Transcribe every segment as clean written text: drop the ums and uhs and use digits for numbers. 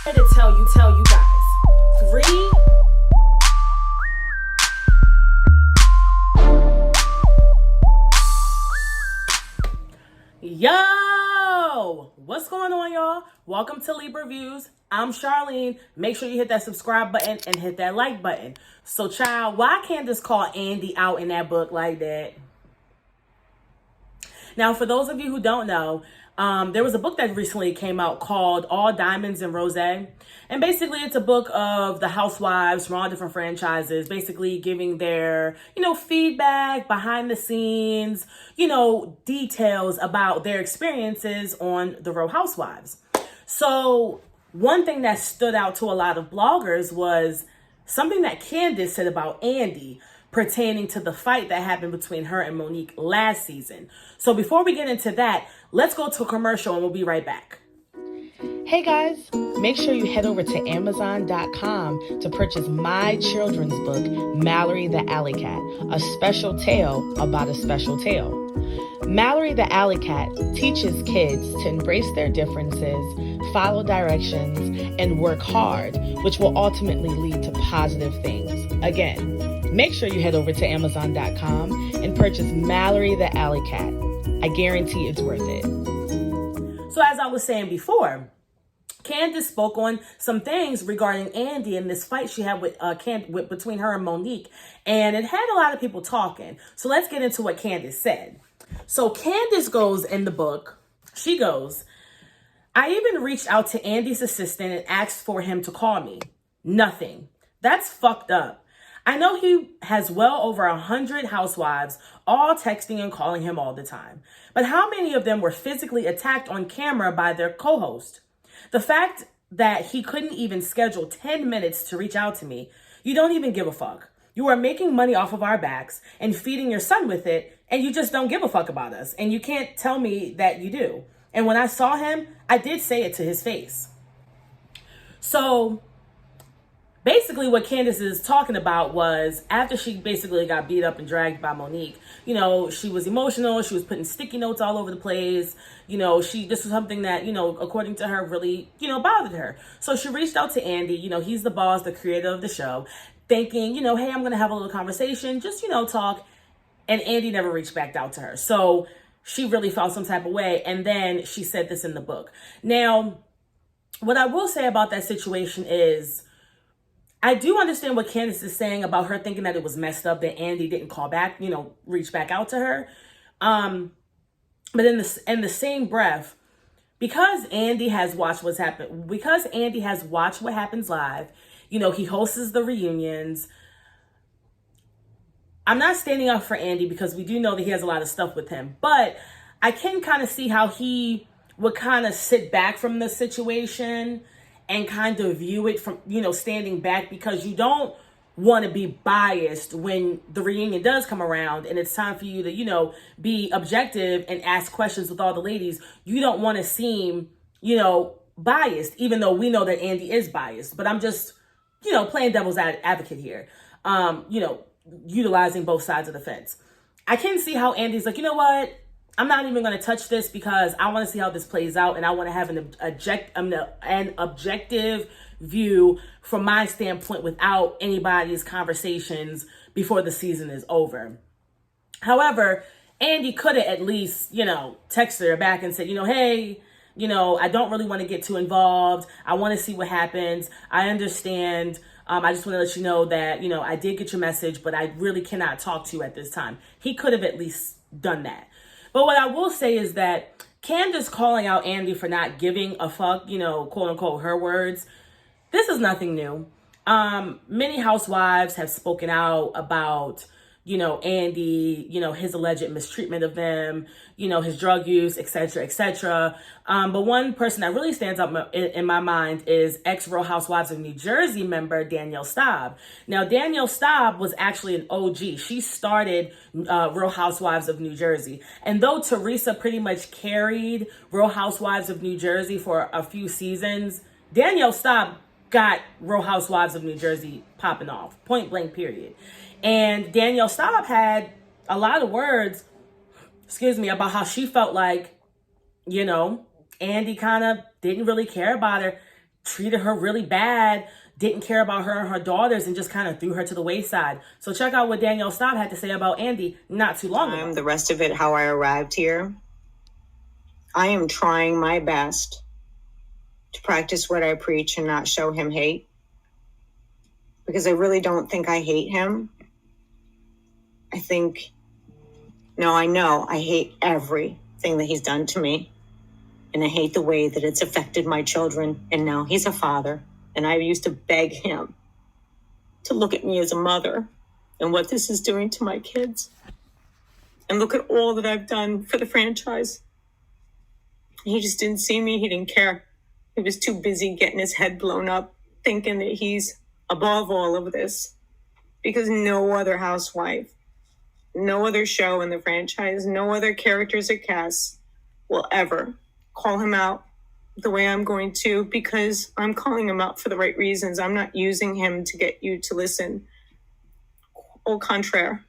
I'm here to tell you guys. 3 Yo, what's going on, y'all? Welcome to Libra Views. I'm Charlene. Make sure you hit that subscribe button and hit that like button. So, child, why can't this call Andy out in that book like that? Now, for those of you who don't know, there was a book that recently came out called All Diamonds and Rose. And basically, it's a book of the housewives from all different franchises, basically giving their, feedback, behind the scenes, details about their experiences on the Real Housewives. So one thing that stood out to a lot of bloggers was something that Candiace said about Andy pertaining to the fight that happened between her and Monique last season. So before we get into that, let's go to a commercial and we'll be right back. Hey guys, make sure you head over to Amazon.com to purchase my children's book, Mallory the Alley Cat, a special tale about a special tale. Mallory the Alley Cat teaches kids to embrace their differences, follow directions, and work hard, which will ultimately lead to positive things. Again, make sure you head over to Amazon.com and purchase Mallory the Alley Cat. I guarantee it's worth it. So as I was saying before, Candiace spoke on some things regarding Andy and this fight she had with between her and Monique, and it had a lot of people talking. So let's get into what Candiace said. So Candiace goes in the book, she goes, I even reached out to Andy's assistant and asked for him to call me. Nothing. That's fucked up. I know he has well over 100 housewives, all texting and calling him all the time. But how many of them were physically attacked on camera by their co-host? The fact that he couldn't even schedule 10 minutes to reach out to me, you don't even give a fuck. You are making money off of our backs and feeding your son with it, and you just don't give a fuck about us. And you can't tell me that you do. And when I saw him, I did say it to his face. So basically what Candiace is talking about was after she basically got beat up and dragged by Monique, she was emotional. She was putting sticky notes all over the place. This was something that, according to her, really, bothered her. So she reached out to Andy. He's the boss, the creator of the show, thinking, hey, I'm going to have a little conversation, just, talk. And Andy never reached back out to her. So she really felt some type of way. And then she said this in the book. Now, what I will say about that situation is, I do understand what Candiace is saying about her thinking that it was messed up that Andy didn't call back, reach back out to her. But in the same breath, because Andy has watched what happens live, he hosts the reunions. I'm not standing up for Andy because we do know that he has a lot of stuff with him, but I can kind of see how he would kind of sit back from the situation and kind of view it from, standing back, because you don't want to be biased when the reunion does come around and it's time for you to, be objective and ask questions with all the ladies. You don't want to seem, biased, even though we know that Andy is biased. But I'm just, playing devil's advocate here, utilizing both sides of the fence. I can see how Andy's like, you know what? I'm not even going to touch this because I want to see how this plays out, and I want to have an objective view from my standpoint without anybody's conversations before the season is over. However, Andy could have at least, texted her back and said, hey, I don't really want to get too involved. I want to see what happens. I understand. I just want to let you know that, I did get your message, but I really cannot talk to you at this time. He could have at least done that. But what I will say is that Candiace calling out Andy for not giving a fuck, quote unquote, her words, this is nothing new. Many housewives have spoken out about, Andy, his alleged mistreatment of them, his drug use, etc., etc. But one person that really stands out in my mind is ex-Real Housewives of New Jersey member Danielle Staub. Now, Danielle Staub was actually an OG. She started Real Housewives of New Jersey. And though Teresa pretty much carried Real Housewives of New Jersey for a few seasons, Danielle Staub got Real Housewives of New Jersey popping off, point blank, period. And Danielle Staub had a lot of words, about how she felt like, Andy kind of didn't really care about her, treated her really bad, didn't care about her and her daughters, and just kind of threw her to the wayside. So check out what Danielle Staub had to say about Andy not too long ago. The rest of it, how I arrived here, I am trying my best to practice what I preach and not show him hate, because I really don't think I hate him. I know I hate everything that he's done to me. And I hate the way that it's affected my children. And now he's a father. And I used to beg him to look at me as a mother and what this is doing to my kids. And look at all that I've done for the franchise. He just didn't see me. He didn't care. He was too busy getting his head blown up, thinking that he's above all of this. Because no other housewife, no other show in the franchise, no other characters or casts will ever call him out the way I'm going to, because I'm calling him out for the right reasons. I'm not using him to get you to listen. Au contraire.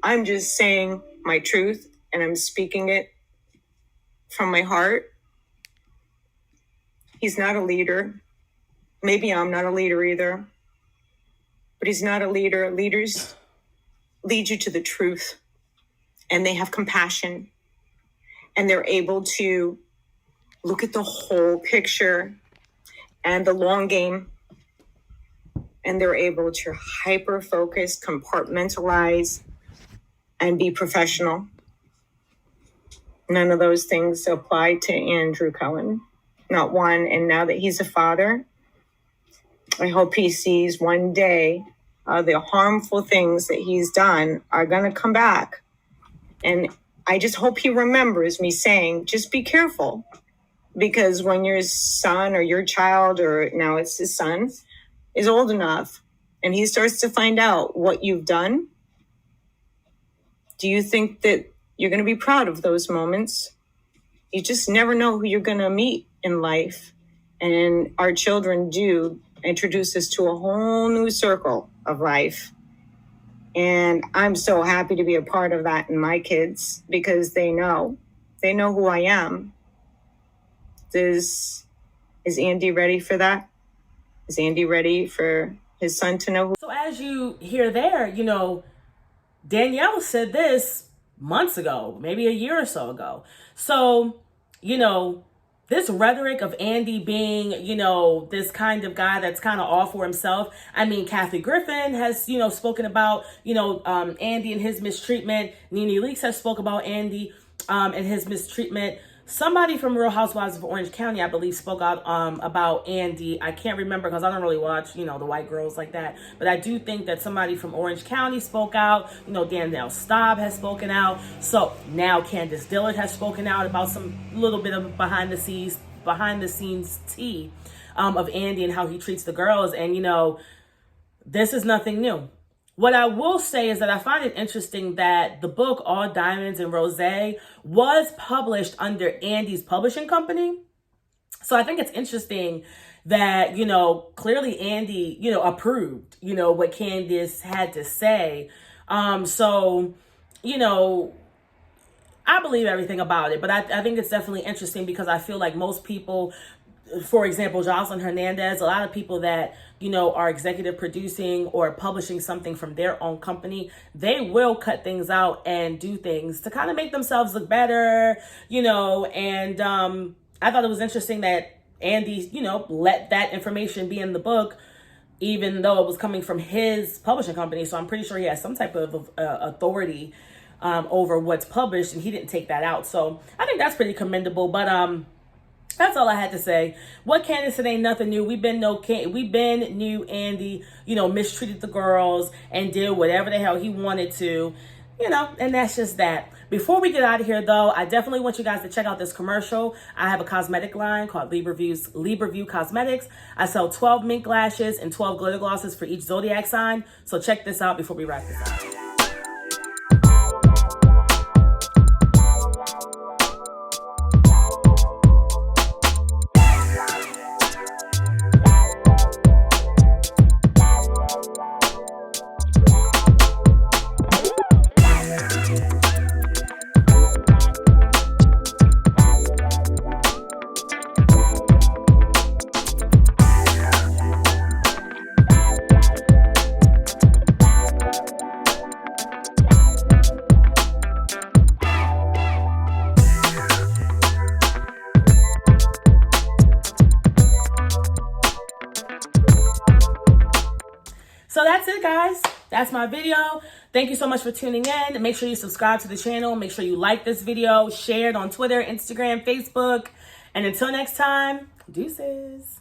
I'm just saying my truth, and I'm speaking it from my heart. He's not a leader. Maybe I'm not a leader either. But he's not a leader. Leaders lead you to the truth, and they have compassion, and they're able to look at the whole picture and the long game, and they're able to hyper focus, compartmentalize, and be professional. None of those things apply to Andrew Cohen, not one. And now that he's a father, I hope he sees one day the harmful things that he's done are going to come back. And I just hope he remembers me saying, just be careful. Because when your son or your child, or now it's his son, is old enough and he starts to find out what you've done, do you think that you're going to be proud of those moments? You just never know who you're going to meet in life. And our children do introduce us to a whole new circle of life. And I'm so happy to be a part of that in my kids, because they know who I am. Is Andy ready for that? Is Andy ready for his son to know who? So as you hear there, Danielle said this months ago, maybe a year or so ago. So, this rhetoric of Andy being, this kind of guy that's kind of all for himself. I mean, Kathy Griffin has, spoken about, Andy and his mistreatment. Nene Leakes has spoke about Andy and his mistreatment. Somebody from Real Housewives of Orange County, I believe, spoke out about Andy. I can't remember because I don't really watch, the white girls like that. But I do think that somebody from Orange County spoke out. Danielle Staub has spoken out. So now Candiace Dillard has spoken out about some little bit of behind the scenes tea of Andy and how he treats the girls. And, this is nothing new. What I will say is that I find it interesting that the book All Diamonds and Rosé was published under Andy's publishing company. So I think it's interesting that, clearly Andy, approved, what Candiace had to say. So, I believe everything about it, but I think it's definitely interesting because I feel like most people, for example, Jocelyn Hernandez, a lot of people that, are executive producing or publishing something from their own company, they will cut things out and do things to kind of make themselves look better, and I thought it was interesting that Andy, let that information be in the book, even though it was coming from his publishing company. So I'm pretty sure he has some type of authority over what's published, and he didn't take that out. So I think that's pretty commendable, but that's all I had to say. What Candiace said ain't nothing new. We've been new Andy, mistreated the girls and did whatever the hell he wanted to, and that's just that. Before we get out of here, though, I definitely want you guys to check out this commercial. I have a cosmetic line called Libraview Cosmetics. I sell 12 mink lashes and 12 glitter glosses for each zodiac sign. So check this out before we wrap this up. that's it, guys. That's my video. Thank you so much for tuning in. Make sure you subscribe to the channel. Make sure you like this video, share it on Twitter, Instagram, Facebook. And until next time, deuces.